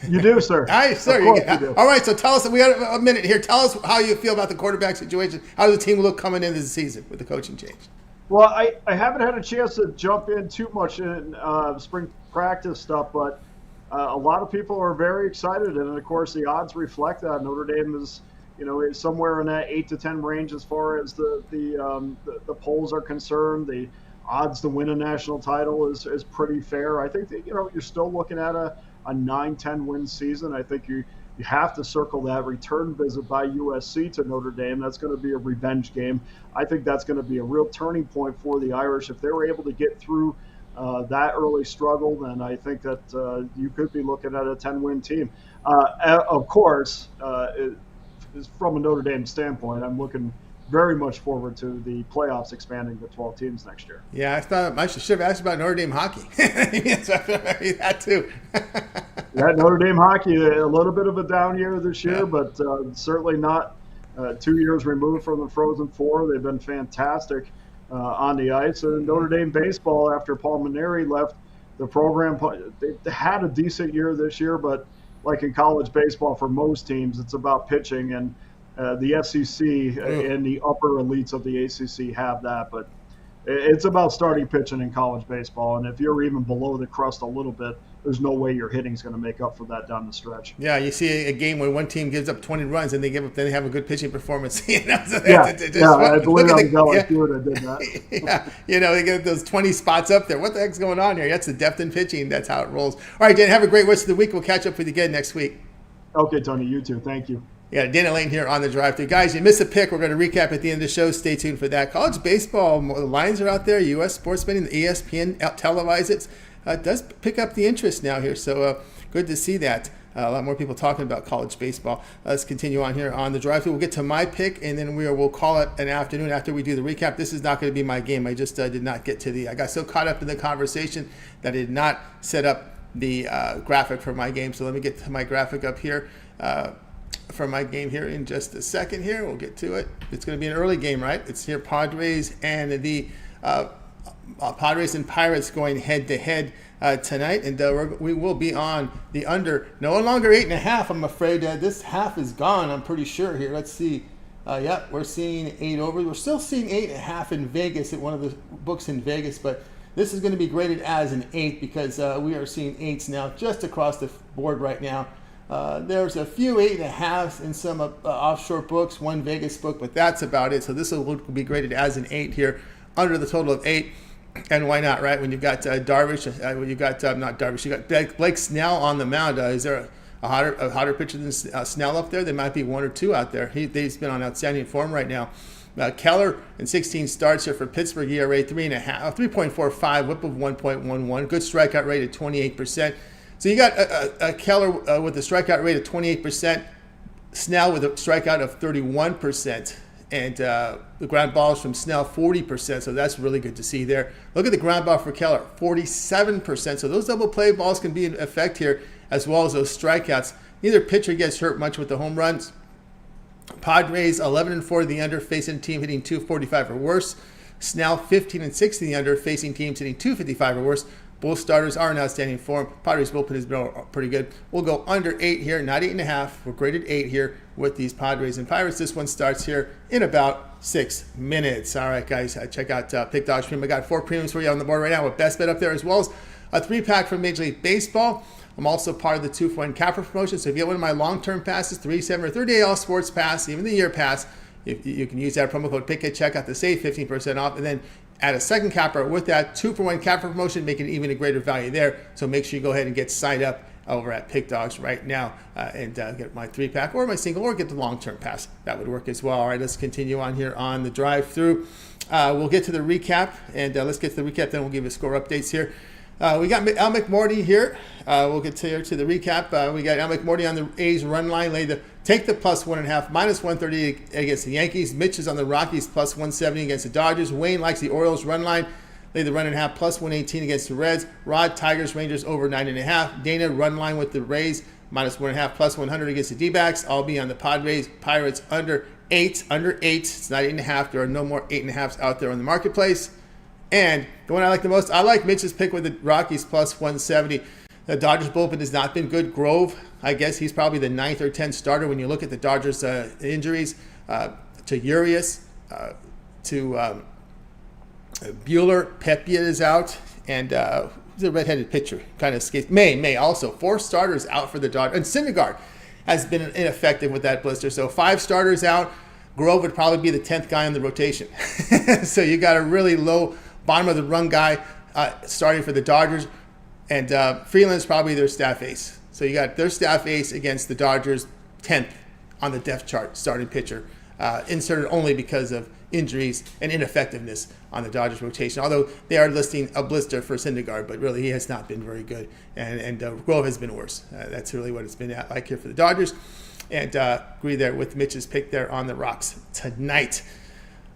You do, sir. All right, sir. Of course you do. All right, so tell us, we got a minute here. Tell us how you feel about the quarterback situation. How does the team look coming into the season with the coaching change? Well, I haven't had a chance to jump in too much in spring practice stuff, but a lot of people are very excited. And, of course, the odds reflect that. Notre Dame is somewhere in that 8 to 10 range as far as the polls are concerned. The odds to win a national title is pretty fair. I think that, you're still looking at a 9-10 win season. I think you have to circle that return visit by USC to Notre Dame. That's going to be a revenge game. I think that's going to be a real turning point for the Irish. If they were able to get through that early struggle, then I think that you could be looking at a 10-win team. Of course, from a Notre Dame standpoint, I'm looking very much forward to the playoffs expanding to 12 teams next year. Yeah, I thought I should have asked about Notre Dame hockey. That too. Yeah, Notre Dame hockey, a little bit of a down year this year, but certainly not 2 years removed from the Frozen Four. They've been fantastic on the ice. And Notre Dame baseball, after Paul Maneri left the program, they had a decent year this year, but like in college baseball, for most teams, it's about pitching, and the SEC and the upper elites of the ACC have that. But it's about starting pitching in college baseball, and if you're even below the crust a little bit, there's no way your hitting's going to make up for that down the stretch. Yeah, you see a game where one team gives up 20 runs and they have a good pitching performance. So I believe I was LSU that did that. Yeah, they get those 20 spots up there. What the heck's going on here? That's the depth in pitching. That's how it rolls. All right, Dan, have a great rest of the week. We'll catch up with you again next week. Okay, Tony, you too. Thank you. Yeah, Dana Lane here on the drive through. Guys, you missed a pick. We're going to recap at the end of the show. Stay tuned for that. College baseball, the lines are out there. U.S. sports betting, the ESPN televise it. It does pick up the interest now here, so good to see that. A lot more people talking about college baseball. Let's continue on here on the drive-thru. We'll get to my pick, and then we'll call it an afternoon after we do the recap. This is not going to be my game. I just did not get to I got so caught up in the conversation that I did not set up the graphic for my game. So let me get to my graphic up here for my game here in just a second here. We'll get to it. It's going to be an early game, right? It's here, Padres and the Padres and Pirates going head-to-head tonight, and we will be on the under. No longer 8.5. I'm afraid this half is gone. I'm pretty sure here. Let's see. We're seeing 8 over. We're still seeing 8.5 in Vegas at one of the books in Vegas, but this is going to be graded as an 8 because we are seeing 8s now just across the board right now. There's a few 8.5s in some offshore books, one Vegas book, but that's about it. So this will be graded as an 8 here, under the total of 8. And why not, right? When you've got Darvish, when you've got not Darvish, you got Blake Snell on the mound. Is there a hotter pitcher than Snell up there? There might be one or two out there. He's been on outstanding form right now. Keller in 16 starts here for Pittsburgh, ERA 3.45, WHIP of 1.11, good strikeout rate at 28%. So you got Keller with a strikeout rate of 28%, Snell with a strikeout of 31%. And the ground balls from Snell, 40%, so that's really good to see there. Look at the ground ball for Keller, 47%. So those double play balls can be in effect here, as well as those strikeouts. Neither pitcher gets hurt much with the home runs. Padres, 11-4 the under, facing a team hitting 245 or worse. Snell, 15-6 the under, facing teams hitting 255 or worse. Both starters are in outstanding form. Padres bullpen has been pretty good. We'll go under 8 here, not 8.5. We're graded 8 here with these Padres and Pirates. This one starts here in about 6 minutes. All right, guys, check out Pick Dodge Premium. I got 4 premiums for you on the board right now with Best Bet up there, as well as a 3-pack from Major League Baseball. I'm also part of the 2-for-1 capper promotion. So if you get one of my long-term passes, 3, 7, or 30-day all sports pass, even the year pass, you can use that promo code PICK at checkout to save 15% off. And then add a second capper with that 2-for-1 capper promotion, making it even a greater value there. So make sure you go ahead and get signed up over at Pick Dogs right now and get my 3-pack or my single, or get the long-term pass. That would work as well. All right, let's continue on here on the drive-through. We'll get to the recap, and let's get to the recap, then we'll give you score updates here. We got McMordie here. We'll get to the recap. We got McMordie on the A's run line. Take the plus 1.5, minus 130 against the Yankees. Mitch is on the Rockies, plus 170 against the Dodgers. Wayne likes the Orioles run line. Lay the run and a half, plus 118 against the Reds. Rod, Tigers, Rangers over 9.5. Dana, run line with the Rays, minus 1.5, plus 100 against the D-backs. I'll be on the Padres, Pirates under 8. Under 8. It's not 8.5. There are no more 8.5s out there in the marketplace. And the one I like the most, I like Mitch's pick with the Rockies, plus 170. The Dodgers bullpen has not been good. Grove, I guess he's probably the 9th or 10th starter when you look at the Dodgers' injuries to Urias, to Bueller. Pepia is out, and the redheaded pitcher kind of escaped. May also. 4 starters out for the Dodgers. And Syndergaard has been ineffective with that blister. So 5 starters out. Grove would probably be the 10th guy in the rotation. So you got a really low bottom of the run guy starting for the Dodgers. And Freeland's probably their staff ace. So you got their staff ace against the Dodgers 10th on the depth chart starting pitcher. Inserted only because of injuries and ineffectiveness on the Dodgers rotation. Although they are listing a blister for Syndergaard, but really he has not been very good. And Grove has been worse. That's really what it's been like here for the Dodgers. And agree there with Mitch's pick there on the Rocks tonight.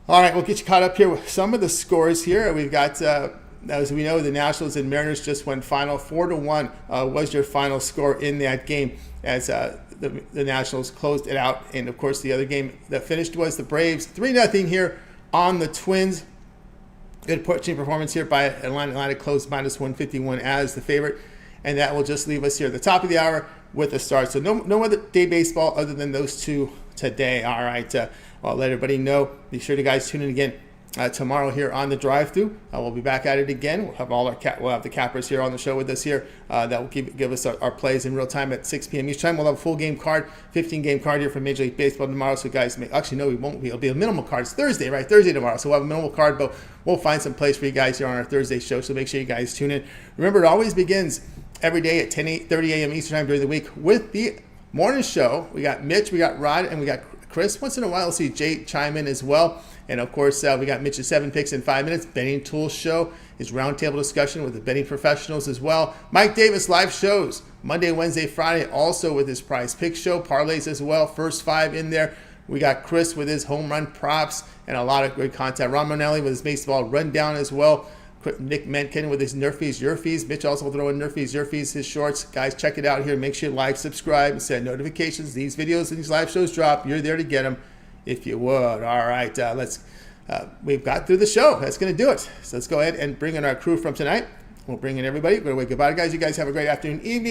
All right, we'll get you caught up here with some of the scores here. We've got, as we know, the Nationals and Mariners just went final. 4-1 was your final score in that game as the Nationals closed it out. And, of course, the other game that finished was the Braves. 3-0 here on the Twins. Good pitching performance here by Atlanta, closed minus 151 as the favorite. And that will just leave us here at the top of the hour with a start. So no other day baseball other than those 2 today. All right. I'll let everybody know. Be sure to guys tune in again tomorrow here on the drive-through. We'll be back at it again. We'll have we'll have the cappers here on the show with us here. That will give us our plays in real time at 6 p.m. each time. We'll have a full game card, 15-game card here from Major League Baseball tomorrow. So guys, actually no, we won't be. It'll be a minimal card. It's Thursday, right? Thursday tomorrow. So we'll have a minimal card, but we'll find some plays for you guys here on our Thursday show. So make sure you guys tune in. Remember, it always begins every day at 10:30 a.m. Eastern time during the week with the morning show. We got Mitch, we got Rod, and we got Chris. Once in a while, we'll see Jay chime in as well. And, of course, we got Mitch's 7 picks in 5 minutes. Betting Tools Show, his roundtable discussion with the betting professionals as well. Mike Davis live shows Monday, Wednesday, Friday, also with his prize pick show. Parlays as well, first 5 in there. We got Chris with his home run props and a lot of great content. Ron Monelli with his baseball rundown as well. Nick Menken with his Nerfies, Your Fees. Mitch also throwing Nerfies, Your Fees, his shorts. Guys, check it out here. Make sure you like, subscribe, and set notifications. These videos and these live shows drop. You're there to get them if you would. All right, we've got through the show. That's going to do it. So let's go ahead and bring in our crew from tonight. We'll bring in everybody. We're going to wait. Goodbye, guys. You guys have a great afternoon, evening.